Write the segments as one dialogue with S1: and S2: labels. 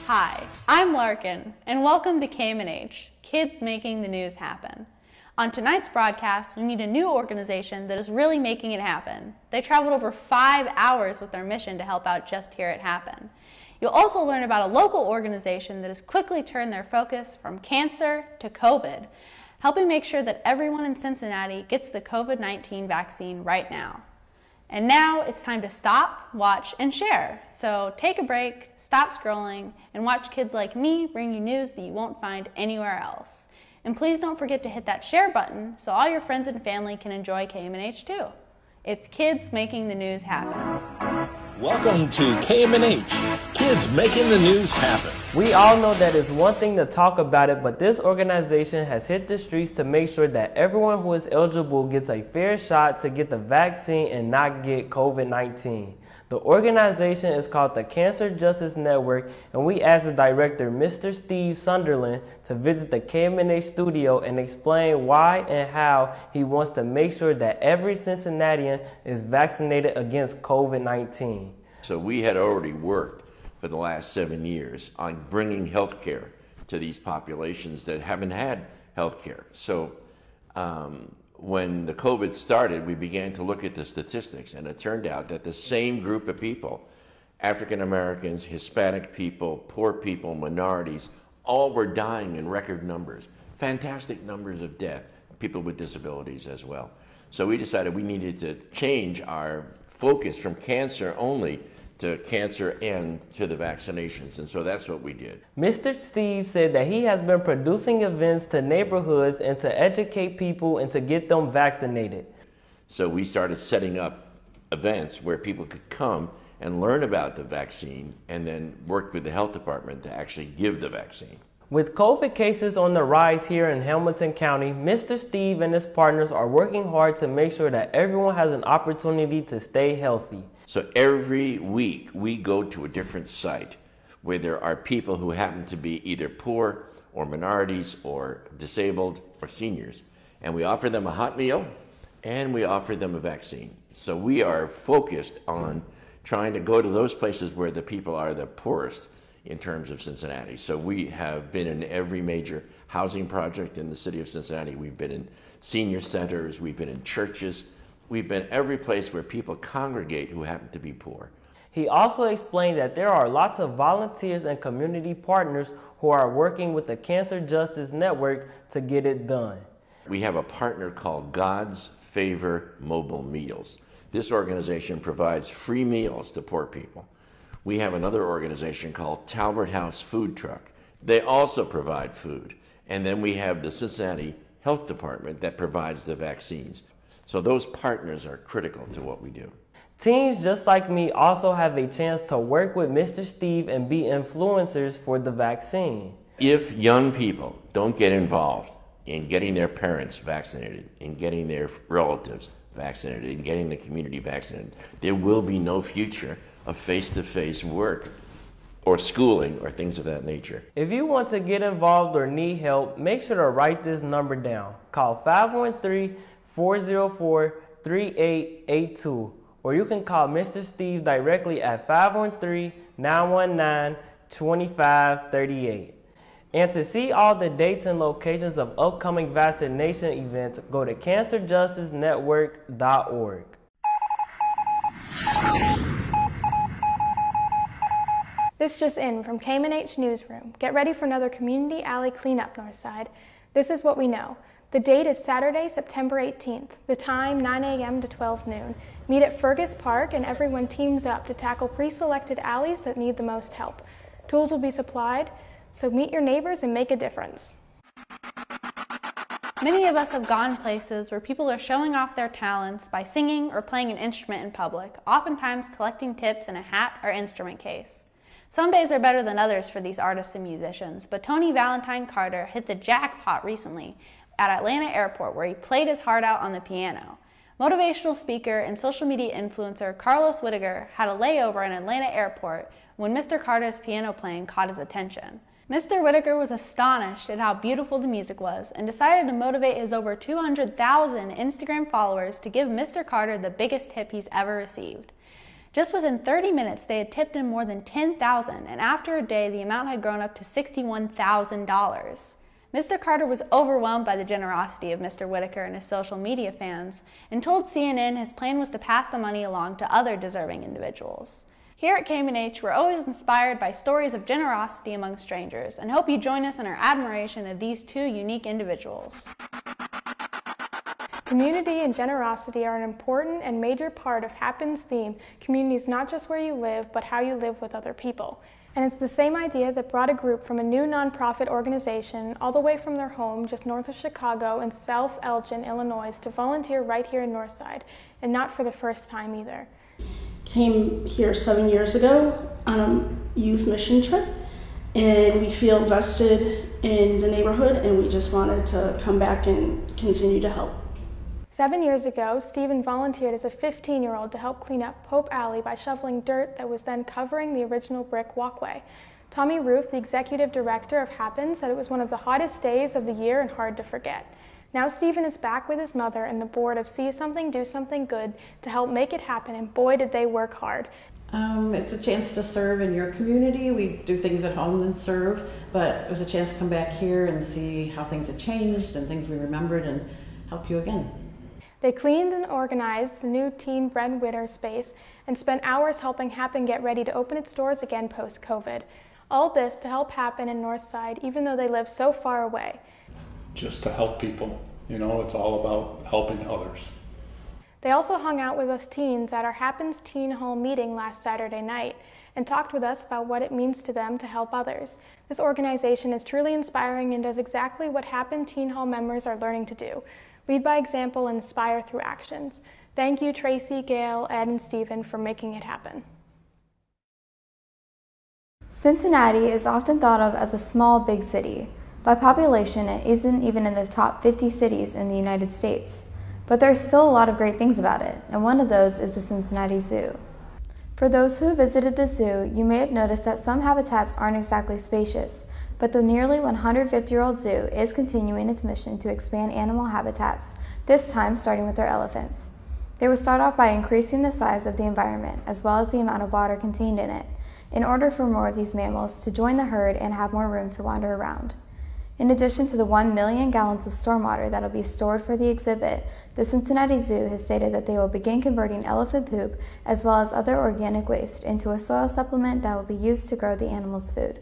S1: Hi, I'm Larkin, and welcome to KMNH, Kids Making the News Happen. On tonight's broadcast, we meet a new organization that is really making it happen. They traveled over 5 hours with their mission to help out Just Hear It Happen. You'll also learn about a local organization that has quickly turned their focus from cancer to COVID, helping make sure that everyone in Cincinnati gets the COVID-19 vaccine right now. And now it's time to stop, watch, and share. So take a break, stop scrolling, and watch kids like me bring you news that you won't find anywhere else. And please don't forget to hit that share button so all your friends and family can enjoy KMNH too. It's Kids Making the News Happen.
S2: Welcome to KMNH, Kids Making the News Happen.
S3: We all know that it's one thing to talk about it, but this organization has hit the streets to make sure that everyone who is eligible gets a fair shot to get the vaccine and not get COVID-19. The organization is called the Cancer Justice Network, and we asked the director, Mr. Steve Sunderland, to visit the KMNH studio and explain why and how he wants to make sure that every Cincinnatian is vaccinated against COVID-19.
S4: So we had already worked for the last 7 years on bringing health care to these populations that haven't had health care. So when the COVID started, we began to look at the statistics, and it turned out that the same group of people, African Americans, Hispanic people, poor people, minorities, all were dying in record numbers, fantastic numbers of death, people with disabilities as well. So we decided we needed to change our focus from cancer only to cancer and to the vaccinations, and so that's what we did.
S3: Mr. Steve said that he has been producing events to neighborhoods and to educate people and to get them vaccinated.
S4: So we started setting up events where people could come and learn about the vaccine and then work with the health department to actually give the vaccine.
S3: With COVID cases on the rise here in Hamilton County, Mr. Steve and his partners are working hard to make sure that everyone has an opportunity to stay healthy.
S4: So every week we go to a different site where there are people who happen to be either poor or minorities or disabled or seniors. And we offer them a hot meal and we offer them a vaccine. So we are focused on trying to go to those places where the people are the poorest in terms of Cincinnati. So we have been in every major housing project in the city of Cincinnati. We've been in senior centers, we've been in churches. We've been every place where people congregate who happen to be poor.
S3: He also explained that there are lots of volunteers and community partners who are working with the Cancer Justice Network to get it done.
S4: We have a partner called God's Favor Mobile Meals. This organization provides free meals to poor people. We have another organization called Talbert House Food Truck. They also provide food. And then we have the Cincinnati Health Department that provides the vaccines. So those partners are critical to what we do.
S3: Teens just like me also have a chance to work with Mr. Steve and be influencers for the vaccine.
S4: If young people don't get involved in getting their parents vaccinated, in getting their relatives vaccinated, in getting the community vaccinated, there will be no future of face-to-face work or schooling or things of that nature.
S3: If you want to get involved or need help, make sure to write this number down. Call 513-404-3882, or you can call Mr. Steve directly at 513-919-2538. And to see all the dates and locations of upcoming vaccination events, go to cancerjusticenetwork.org.
S5: This just in from KMNH Newsroom. Get ready for another Community Alley Cleanup, Northside. This is what we know. The date is Saturday, September 18th. The time, 9 a.m. to 12 noon. Meet at Fergus Park and everyone teams up to tackle pre-selected alleys that need the most help. Tools will be supplied, so meet your neighbors and make a difference.
S1: Many of us have gone places where people are showing off their talents by singing or playing an instrument in public, oftentimes collecting tips in a hat or instrument case. Some days are better than others for these artists and musicians, but Tony Valentine Carter hit the jackpot recently at Atlanta Airport where he played his heart out on the piano. Motivational speaker and social media influencer Carlos Whittaker had a layover in Atlanta Airport when Mr. Carter's piano playing caught his attention. Mr. Whittaker was astonished at how beautiful the music was and decided to motivate his over 200,000 Instagram followers to give Mr. Carter the biggest tip he's ever received. Just within 30 minutes, they had tipped in more than $10,000, and after a day, the amount had grown up to $61,000. Mr. Carter was overwhelmed by the generosity of Mr. Whitaker and his social media fans, and told CNN his plan was to pass the money along to other deserving individuals. Here at KMNH, we're always inspired by stories of generosity among strangers, and hope you join us in our admiration of these two unique individuals.
S5: Community and generosity are an important and major part of Happen's theme. Community is not just where you live, but how you live with other people. And it's the same idea that brought a group from a new nonprofit organization all the way from their home just north of Chicago in South Elgin, Illinois, to volunteer right here in Northside, and not for the first time either.
S6: Came here 7 years ago on a youth mission trip, and we feel vested in the neighborhood, and we just wanted to come back and continue to help.
S5: 7 years ago, Stephen volunteered as a 15-year-old to help clean up Pope Alley by shoveling dirt that was then covering the original brick walkway. Tommy Roof, the executive director of Happen, said it was one of the hottest days of the year and hard to forget. Now Stephen is back with his mother and the board of See Something, Do Something Good to help make it happen, and boy did they work hard.
S7: It's a chance to serve in your community. We do things at home and serve, but it was a chance to come back here and see how things have changed and things we remembered and help you again.
S5: They cleaned and organized the new teen breadwinner space and spent hours helping Happen get ready to open its doors again post-COVID. All this to help Happen in Northside, even though they live so far away.
S8: Just to help people, you know, it's all about helping others.
S5: They also hung out with us teens at our Happen's Teen Hall meeting last Saturday night and talked with us about what it means to them to help others. This organization is truly inspiring and does exactly what Happen Teen Hall members are learning to do. Lead by example and inspire through actions. Thank you, Tracy, Gail, Ed, and Stephen for making it happen.
S9: Cincinnati is often thought of as a small, big city. By population, it isn't even in the top 50 cities in the United States. But there's still a lot of great things about it, and one of those is the Cincinnati Zoo. For those who visited the zoo, you may have noticed that some habitats aren't exactly spacious, but the nearly 150-year-old zoo is continuing its mission to expand animal habitats, this time starting with their elephants. They will start off by increasing the size of the environment as well as the amount of water contained in it, in order for more of these mammals to join the herd and have more room to wander around. In addition to the 1 million gallons of stormwater that will be stored for the exhibit, the Cincinnati Zoo has stated that they will begin converting elephant poop as well as other organic waste into a soil supplement that will be used to grow the animals' food.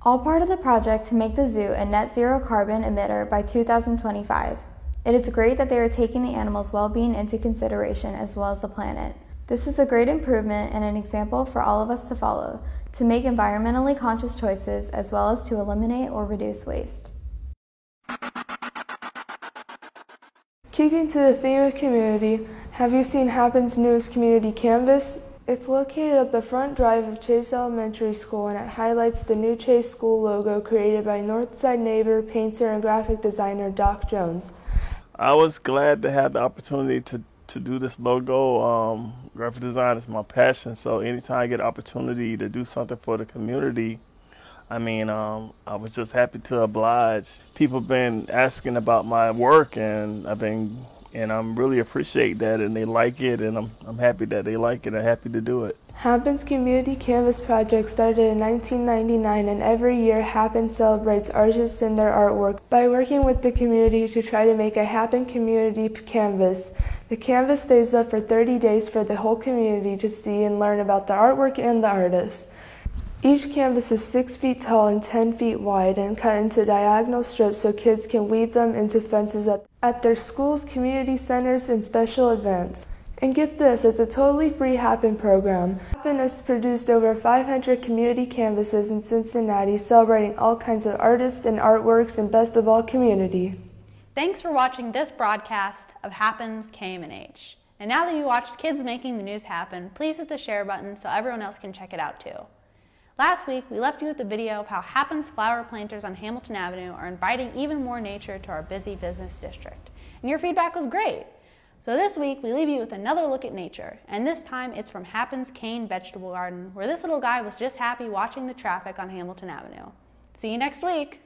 S9: All part of the project to make the zoo a net zero carbon emitter by 2025. It is great that they are taking the animals' well-being into consideration as well as the planet. This is a great improvement and an example for all of us to follow, to make environmentally conscious choices as well as to eliminate or reduce waste.
S10: Keeping to the theme of community, have you seen Happen's newest community canvas? It's located at the front drive of Chase Elementary School, and it highlights the new Chase School logo created by Northside neighbor, painter, and graphic designer Doc Jones.
S11: I was glad to have the opportunity to do this logo. Graphic design is my passion, so anytime I get an opportunity to do something for the community, I was just happy to oblige. People have been asking about my work, and I'm really appreciate that, and they like it, and I'm happy that they like it. I'm happy to do it.
S10: Happen's Community Canvas project started in 1999, and every year Happen celebrates artists and their artwork by working with the community to try to make a Happen Community Canvas. The canvas stays up for 30 days for the whole community to see and learn about the artwork and the artist. Each canvas is 6 feet tall and 10 feet wide and cut into diagonal strips so kids can weave them into fences at their schools, community centers, and special events. And get this, it's a totally free Happen program. Happen has produced over 500 community canvases in Cincinnati, celebrating all kinds of artists and artworks, and best of all, community.
S1: Thanks for watching this broadcast of Happen's KMNH. And now that you watched Kids Making the News Happen, please hit the share button so everyone else can check it out too. Last week, we left you with a video of how Happen's flower planters on Hamilton Avenue are inviting even more nature to our busy business district. And your feedback was great. So this week, we leave you with another look at nature, and this time it's from Happen's Cane Vegetable Garden, where this little guy was just happy watching the traffic on Hamilton Avenue. See you next week!